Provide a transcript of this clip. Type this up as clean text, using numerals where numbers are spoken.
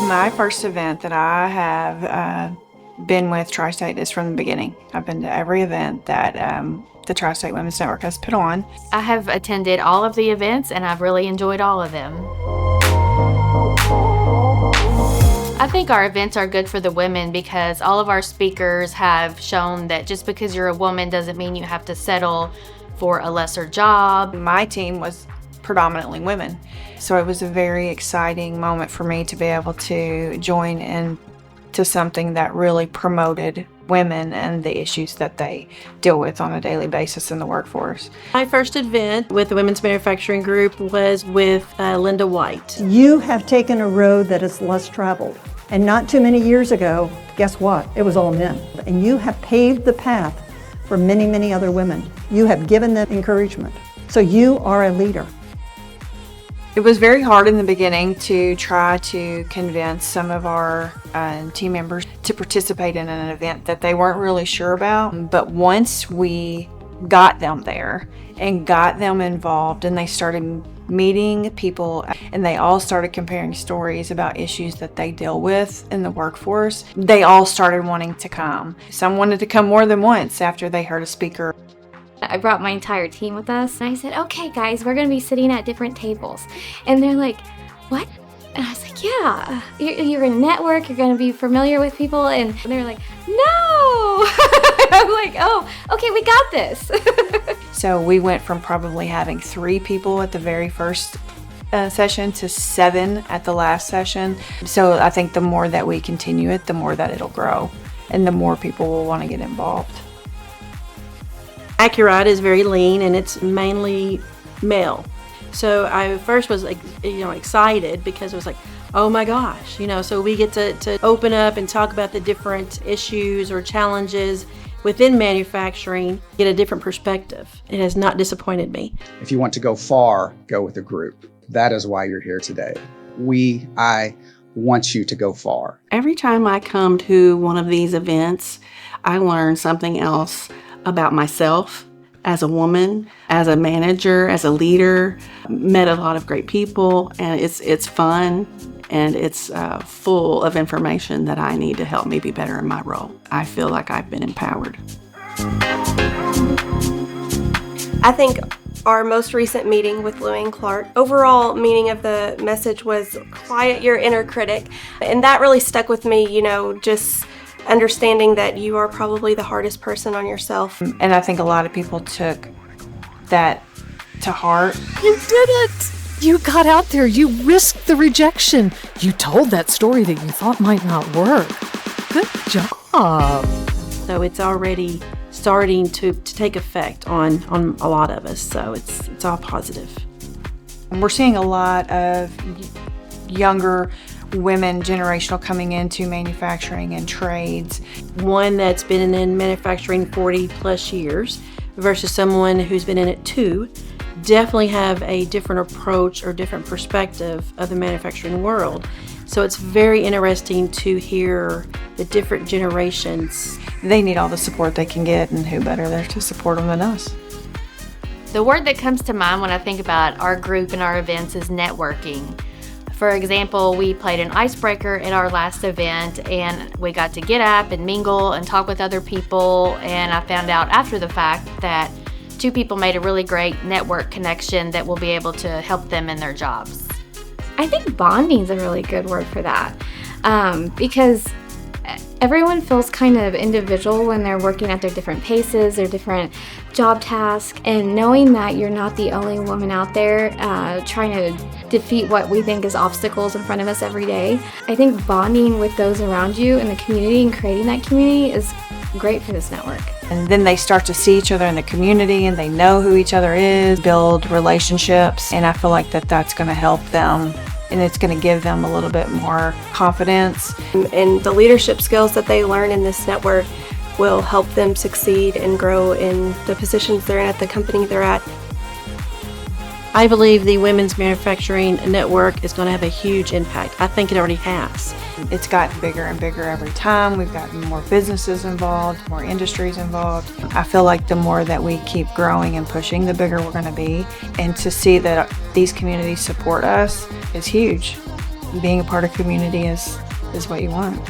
My first event that I have been with Tri-State is from the beginning. I've been to every event that the Tri-State Women's Network has put on. I have attended all of the events and I've really enjoyed all of them. I think our events are good for the women because all of our speakers have shown that just because you're a woman doesn't mean you have to settle for a lesser job. My team was predominantly women, so it was a very exciting moment for me to be able to join into something that really promoted women and the issues that they deal with on a daily basis in the workforce. My first event with the Women's Manufacturing Group was with Linda White. You have taken a road that is less traveled. And not too many years ago, guess what? It was all men. And you have paved the path for many, many other women. You have given them encouragement. So you are a leader. It was very hard in the beginning to try to convince some of our team members to participate in an event that they weren't really sure about. But once we got them there and got them involved and they started meeting people and they all started comparing stories about issues that they deal with in the workforce, they all started wanting to come. Some wanted to come more than once after they heard a speaker. I brought my entire team with us and I said, okay guys, we're gonna be sitting at different tables. And they're like, what? And I was like, yeah, you're gonna network, you're gonna be familiar with people. And they were like, no. I'm like, oh, okay, we got this. So we went from probably having 3 people at the very first session to 7 at the last session. So I think the more that we continue it, the more that it'll grow and the more people will want to get involved. Accurate is very lean and it's mainly male. So I first was excited because it was like, oh my gosh, so we get to open up and talk about the different issues or challenges within manufacturing, get a different perspective. It has not disappointed me. If you want to go far, go with a group. That is why you're here today. I want you to go far. Every time I come to one of these events, I learn something else about myself as a woman, as a manager, as a leader. Met a lot of great people, and it's fun and it's full of information that I need to help me be better in my role. I feel like I've been empowered. I think our most recent meeting with Louie and Clark, overall meaning of the message was quiet your inner critic. And that really stuck with me, just understanding that you are probably the hardest person on yourself. And I think a lot of people took that to heart. You did it! You got out there, you risked the rejection. You told that story that you thought might not work. Good job. So it's already starting to take effect on a lot of us, so it's all positive. And we're seeing a lot of younger women, generational, coming into manufacturing and trades. One that's been in manufacturing 40 plus years versus someone who's been in it 2 definitely have a different approach or different perspective of the manufacturing world. So it's very interesting to hear the different generations. They need all the support they can get, and who better there to support them than us? The word that comes to mind when I think about our group and our events is networking. For example, we played an icebreaker at our last event and we got to get up and mingle and talk with other people, and I found out after the fact that 2 people made a really great network connection that will be able to help them in their jobs. I think bonding is a really good word for that because everyone feels kind of individual when they're working at their different paces, their different job tasks, and knowing that you're not the only woman out there trying to defeat what we think is obstacles in front of us every day. I think bonding with those around you in the community and creating that community is great for this network. And then they start to see each other in the community and they know who each other is, build relationships, and I feel like that's going to help them and it's going to give them a little bit more confidence. And the leadership skills that they learn in this network will help them succeed and grow in the positions they're in at the company they're at. I believe the Women's Manufacturing Network is going to have a huge impact. I think it already has. It's gotten bigger and bigger every time. We've gotten more businesses involved, more industries involved. I feel like the more that we keep growing and pushing, the bigger we're going to be. And to see that these communities support us is huge. being a part of community is what you want.